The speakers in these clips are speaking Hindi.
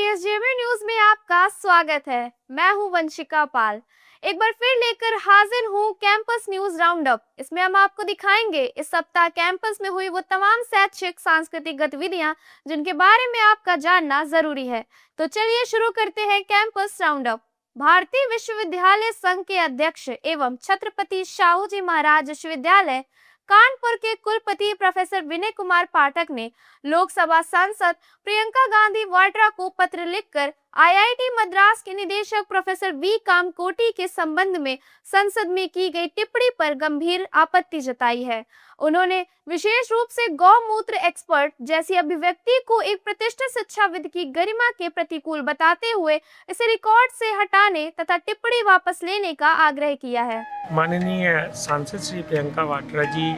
सीएसजेएमयू न्यूज में आपका स्वागत है। मैं हूं वंशिका पाल। एक बार फिर लेकर हाजिर हूं कैंपस न्यूज राउंड अप। इसमें हम आपको दिखाएंगे इस सप्ताह कैंपस में हुई वो तमाम शैक्षिक सांस्कृतिक गतिविधियां जिनके बारे में आपका जानना जरूरी है। तो चलिए शुरू करते हैं कैंपस राउंड अप। भारतीय विश्वविद्यालय संघ के अध्यक्ष एवं छत्रपति शाहू जी महाराज विश्वविद्यालय कानपुर के कुलपति प्रोफेसर विनय कुमार पाठक ने लोकसभा सांसद प्रियंका गांधी वाड्रा को पत्र लिखकर आईआईटी मद्रास के निदेशक प्रोफेसर वी कामकोटी के संबंध में संसद में की गई टिप्पणी पर गंभीर आपत्ति जताई है। उन्होंने विशेष रूप से गौमूत्र एक्सपर्ट जैसी अभिव्यक्ति को एक प्रतिष्ठित शिक्षाविद की गरिमा के प्रतिकूल बताते हुए इसे रिकॉर्ड से हटाने तथा टिप्पणी वापस लेने का आग्रह किया है। माननीय सांसद श्री प्रियंका वाड्रा जी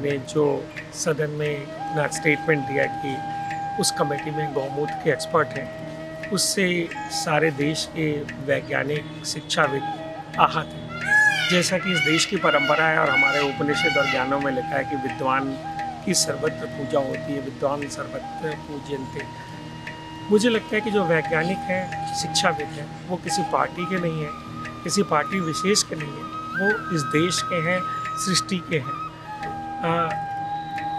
ने जो सदन में अपना स्टेटमेंट दिया कि उस कमेटी में गौमूत्र के एक्सपर्ट हैं, उससे सारे देश के वैज्ञानिक शिक्षाविद आहत हैं। जैसा कि इस देश की परंपरा है और हमारे उपनिषद और ज्ञानों में लिखा है कि विद्वान की सर्वत्र पूजा होती है, विद्वान सर्वत्र पूज्यन्ते। मुझे लगता है कि जो वैज्ञानिक हैं, शिक्षाविद हैं, वो किसी पार्टी के नहीं हैं, किसी पार्टी विशेष के नहीं हैं, वो इस देश के हैं, सृष्टि के हैं।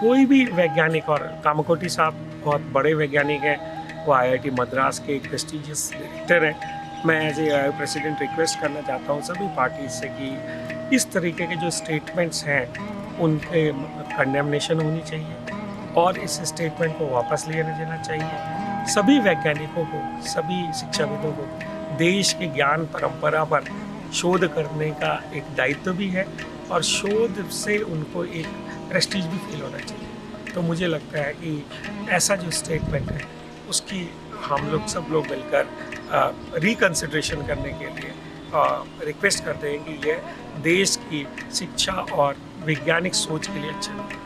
कोई भी वैज्ञानिक, और कामकोटी साहब बहुत बड़े वैज्ञानिक हैं, वो आईआईटी मद्रास के एक प्रेस्टिजियस डायरेक्टर हैं। मैं एज ए प्रेसिडेंट रिक्वेस्ट करना चाहता हूँ सभी पार्टी से कि इस तरीके के जो स्टेटमेंट्स हैं उनके कंडेमनेशन होनी चाहिए और इस स्टेटमेंट को वापस लेना जाना चाहिए। सभी वैज्ञानिकों को, सभी शिक्षाविदों को देश के ज्ञान परंपरा पर शोध करने का एक दायित्व भी है और शोध से उनको एक प्रेस्टीज भी फील होना चाहिए। तो मुझे लगता है कि ऐसा जो स्टेटमेंट है उसकी हम लोग सब लोग मिलकर रिकन्सिडरेशन करने के लिए रिक्वेस्ट करते हैं कि यह देश की शिक्षा और वैज्ञानिक सोच के लिए अच्छा है।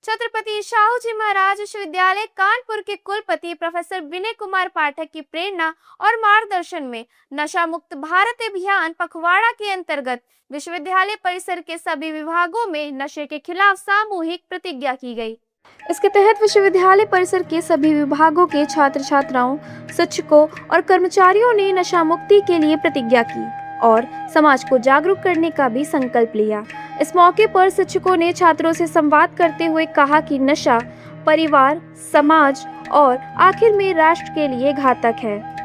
छत्रपति शाहू जी महाराज विश्वविद्यालय कानपुर के कुलपति प्रोफेसर विनय कुमार पाठक की प्रेरणा और मार्गदर्शन में नशा मुक्त भारत अभियान पखवाड़ा के अंतर्गत विश्वविद्यालय परिसर के सभी विभागों में नशे के खिलाफ सामूहिक प्रतिज्ञा की गई। इसके तहत विश्वविद्यालय परिसर के सभी विभागों के छात्र छात्राओं, शिक्षकों और कर्मचारियों ने नशा मुक्ति के लिए प्रतिज्ञा की और समाज को जागरूक करने का भी संकल्प लिया। इस मौके पर शिक्षकों ने छात्रों से संवाद करते हुए कहा कि नशा परिवार, समाज और आखिर में राष्ट्र के लिए घातक है।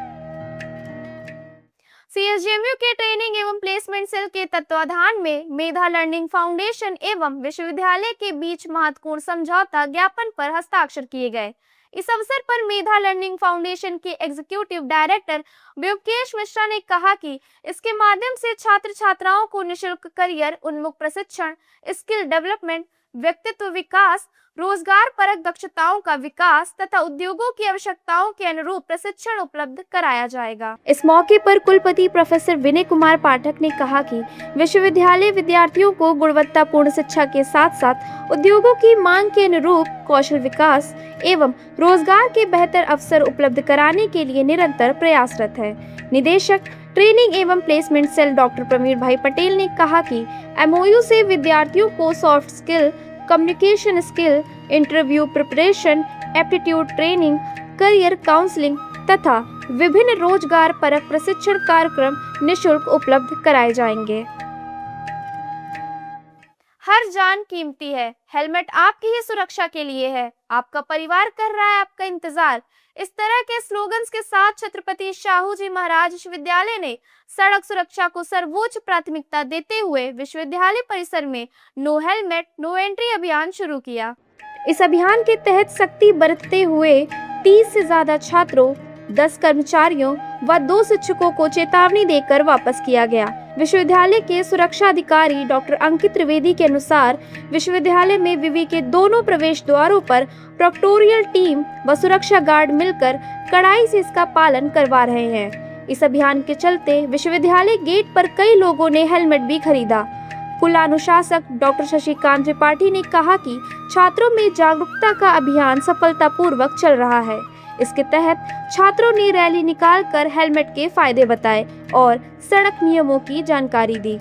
सीएसजेएमयू के ट्रेनिंग एवं प्लेसमेंट सेल के तत्वाधान में मेधा लर्निंग फाउंडेशन एवं विश्वविद्यालय के बीच महत्वपूर्ण समझौता ज्ञापन पर हस्ताक्षर किए गए। इस अवसर पर मेधा लर्निंग फाउंडेशन के एग्जीक्यूटिव डायरेक्टर व्योमकेश मिश्रा ने कहा कि इसके माध्यम से छात्र छात्राओं को निःशुल्क करियर उन्मुख प्रशिक्षण, स्किल डेवलपमेंट, व्यक्तित्व विकास, रोजगार परक दक्षताओं का विकास तथा उद्योगों की आवश्यकताओं के अनुरूप प्रशिक्षण उपलब्ध कराया जाएगा। इस मौके पर कुलपति प्रोफेसर विनय कुमार पाठक ने कहा कि विश्वविद्यालय विद्यार्थियों को गुणवत्तापूर्ण शिक्षा के साथ साथ उद्योगों की मांग के अनुरूप कौशल विकास एवं रोजगार के बेहतर अवसर उपलब्ध कराने के लिए निरंतर प्रयासरत है। निदेशक ट्रेनिंग एवं प्लेसमेंट सेल डॉक्टर प्रवीण भाई पटेल ने कहा कि एमओयू से विद्यार्थियों को soft skill, communication skill, interview preparation, aptitude training, career counselling तथा विभिन्न रोजगार परक प्रशिक्षण कार्यक्रम निःशुल्क उपलब्ध कराए जाएंगे। हर जान कीमती है, हेलमेट आपकी ही सुरक्षा के लिए है, आपका परिवार कर रहा है आपका इंतजार। इस तरह के स्लोगन्स के साथ छत्रपति शाहू जी महाराज विश्वविद्यालय ने सड़क सुरक्षा को सर्वोच्च प्राथमिकता देते हुए विश्वविद्यालय परिसर में नो हेलमेट नो एंट्री अभियान शुरू किया। इस अभियान के तहत सख्ती बरतते हुए 30 से ज्यादा छात्रों, 10 कर्मचारियों व 2 शिक्षकों को चेतावनी देकर वापस किया गया। विश्वविद्यालय के सुरक्षा अधिकारी डॉक्टर अंकित त्रिवेदी के अनुसार विश्वविद्यालय में विवि के दोनों प्रवेश द्वारों पर प्रोक्टोरियल टीम व सुरक्षा गार्ड मिलकर कड़ाई से इसका पालन करवा रहे हैं। इस अभियान के चलते विश्वविद्यालय गेट पर कई लोगों ने हेलमेट भी खरीदा। कुलानुशासक डॉक्टर शशिकांत त्रिपाठी ने कहा कि छात्रों में जागरूकता का अभियान सफलतापूर्वक चल रहा है। इसके तहत छात्रों ने रैली निकालकर हेलमेट के फायदे बताए और सड़क नियमों की जानकारी दी।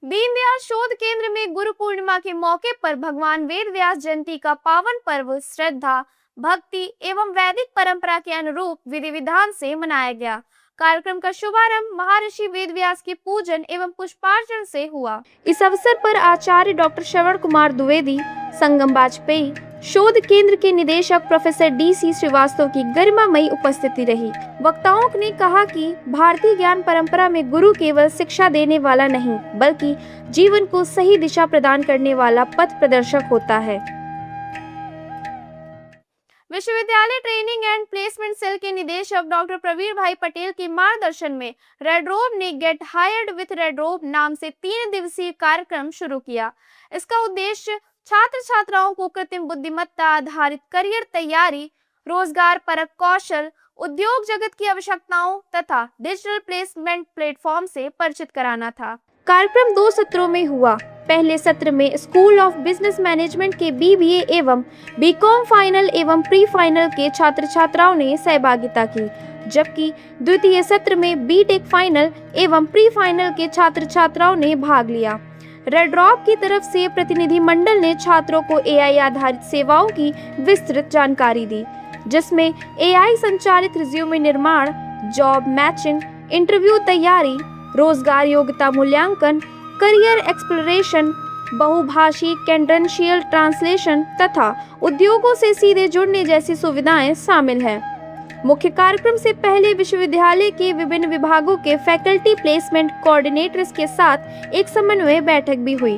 दीनदयाल शोध केंद्र में गुरु पूर्णिमा के मौके पर भगवान वेद व्यास जयंती का पावन पर्व श्रद्धा, भक्ति एवं वैदिक परंपरा के अनुरूप विधि विधान से मनाया गया। कार्यक्रम का शुभारंभ महर्षि वेद व्यास के पूजन एवं पुष्पार्चन से हुआ। इस अवसर पर आचार्य डॉक्टर श्रवण कुमार द्विवेदी, संगम वाजपेयी शोध केंद्र के निदेशक प्रोफेसर DC श्रीवास्तव की गरिमामयी उपस्थिति रही। वक्ताओं ने कहा कि भारतीय ज्ञान परंपरा में गुरु केवल शिक्षा देने वाला नहीं, बल्कि जीवन को सही दिशा प्रदान करने वाला पथ प्रदर्शक होता है। विश्वविद्यालय ट्रेनिंग एंड प्लेसमेंट सेल के निदेशक डॉक्टर प्रवीर भाई पटेल के मार्गदर्शन में रेड रोब ने गेट हायर्ड विथ रेड रोब नाम से 3 दिवसीय कार्यक्रम शुरू किया। इसका उद्देश्य छात्र छात्राओं को कृत्रिम बुद्धिमत्ता आधारित करियर तैयारी, रोजगार परक कौशल, उद्योग जगत की आवश्यकताओं तथा डिजिटल प्लेसमेंट प्लेटफॉर्म से परिचित कराना था। कार्यक्रम 2 सत्रों में हुआ। पहले सत्र में स्कूल ऑफ बिजनेस मैनेजमेंट के BBA एवं BCom फाइनल एवं प्री फाइनल के छात्र छात्राओं ने सहभागिता की, जबकि द्वितीय सत्र में BTech फाइनल एवं प्री फाइनल के छात्र छात्राओं ने भाग लिया। रेड रॉब की तरफ से प्रतिनिधि मंडल ने छात्रों को AI आधारित सेवाओं की विस्तृत जानकारी दी, जिसमें AI संचालित रिज्यूमे निर्माण, जॉब मैचिंग, इंटरव्यू तैयारी, रोजगार योग्यता मूल्यांकन, करियर एक्सप्लोरेशन, बहुभाषी कैडेंशियल ट्रांसलेशन तथा उद्योगों से सीधे जुड़ने जैसी सुविधाएं शामिल हैं। मुख्य कार्यक्रम से पहले विश्वविद्यालय के विभिन्न विभागों के फैकल्टी प्लेसमेंट कोऑर्डिनेटर्स के साथ एक समन्वय बैठक भी हुई।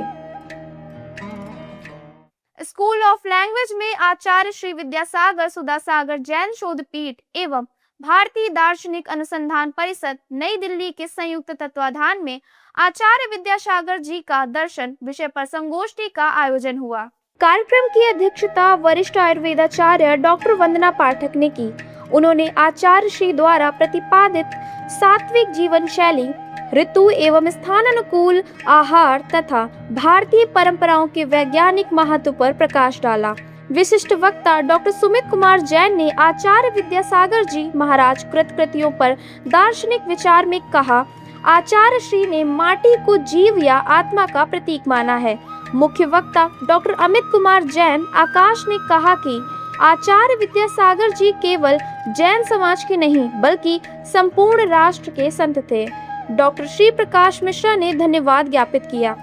स्कूल ऑफ लैंग्वेज में आचार्य श्री विद्यासागर सुधासागर जैन शोधपीठ एवं भारतीय दार्शनिक अनुसंधान परिषद नई दिल्ली के संयुक्त तत्वाधान में आचार्य विद्यासागर जी का दर्शन विषय पर संगोष्ठी का आयोजन हुआ। कार्यक्रम की अध्यक्षता वरिष्ठ आयुर्वेदाचार्य डॉक्टर वंदना पाठक ने की। उन्होंने आचार्य श्री द्वारा प्रतिपादित सात्विक जीवन शैली, ऋतु एवं स्थान अनुकूल आहार तथा भारतीय परंपराओं के वैज्ञानिक महत्व पर प्रकाश डाला। विशिष्ट वक्ता डॉक्टर सुमित कुमार जैन ने आचार्य विद्यासागर जी महाराज कृत कृतियों पर दार्शनिक विचार में कहा, आचार्य श्री ने माटी को जीव या आत्मा का प्रतीक माना है। मुख्य वक्ता डॉक्टर अमित कुमार जैन आकाश ने कहा कि आचार्य विद्यासागर जी केवल जैन समाज के नहीं बल्कि संपूर्ण राष्ट्र के संत थे। डॉक्टर श्री प्रकाश मिश्रा ने धन्यवाद ज्ञापित किया।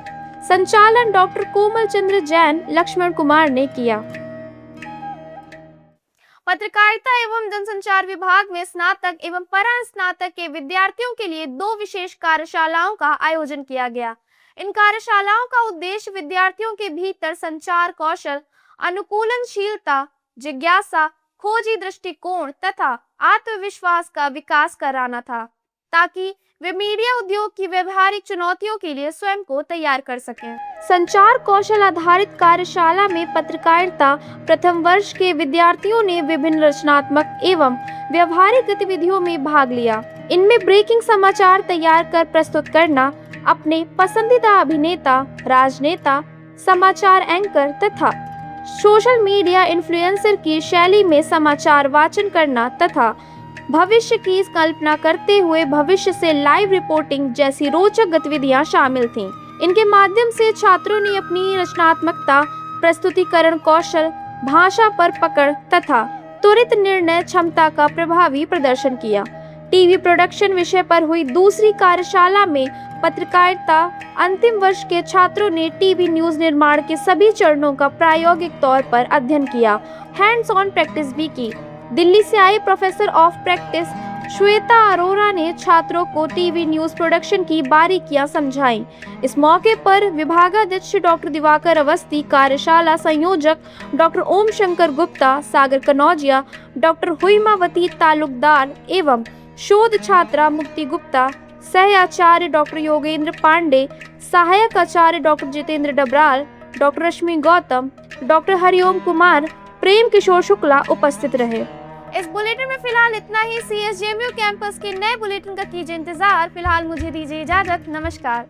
संचालन डॉक्टर कोमल चंद्र जैन लक्ष्मण कुमार ने किया। पत्रकारिता एवं जनसंचार विभाग में स्नातक एवं परास्नातक के विद्यार्थियों के लिए 2 विशेष कार्यशालाओं का आयोजन किया गया। इन कार्यशालाओं का उद्देश्य विद्यार्थियों के भीतर संचार कौशल, अनुकूलनशीलता, जिज्ञासा, खोजी दृष्टिकोण तथा आत्मविश्वास का विकास कराना था, ताकि वे मीडिया उद्योग की व्यवहारिक चुनौतियों के लिए स्वयं को तैयार कर सकें। संचार कौशल आधारित कार्यशाला में पत्रकारिता प्रथम वर्ष के विद्यार्थियों ने विभिन्न रचनात्मक एवं व्यवहारिक गतिविधियों में भाग लिया। इनमें ब्रेकिंग समाचार तैयार कर प्रस्तुत करना, अपने पसंदीदा अभिनेता, राजनेता, समाचार एंकर तथा सोशल मीडिया इन्फ्लुएंसर की शैली में समाचार वाचन करना तथा भविष्य की कल्पना करते हुए भविष्य से लाइव रिपोर्टिंग जैसी रोचक गतिविधियां शामिल थीं। इनके माध्यम से छात्रों ने अपनी रचनात्मकता, प्रस्तुतिकरण कौशल, भाषा पर पकड़ तथा त्वरित निर्णय क्षमता का प्रभावी प्रदर्शन किया। टीवी प्रोडक्शन विषय पर हुई दूसरी कार्यशाला में पत्रकारिता अंतिम वर्ष के छात्रों ने टीवी न्यूज निर्माण के सभी चरणों का प्रायोगिक तौर पर अध्ययन किया, हैंड्स ऑन प्रैक्टिस भी की। दिल्ली से आई professor of practice Shweta Arora ने छात्रों को टीवी न्यूज प्रोडक्शन की बारीकियां समझाई। इस मौके पर विभागाध्यक्ष डॉक्टर दिवाकर अवस्थी, कार्यशाला संयोजक डॉक्टर ओम शंकर गुप्ता, सागर कनौजिया, डॉक्टर हुईमावती तालुकदार एवं शोध छात्रा मुक्ति गुप्ता, सह आचार्य डॉक्टर योगेंद्र पांडे, सहायक आचार्य डॉक्टर जितेंद्र डबराल, डॉक्टर रश्मि गौतम, डॉक्टर हरिओम कुमार, प्रेम किशोर शुक्ला उपस्थित रहे। इस बुलेटिन में फिलहाल इतना ही। CSJMU कैंपस के नए बुलेटिन का कीजिए इंतजार। फिलहाल मुझे दीजिए इजाजत। नमस्कार।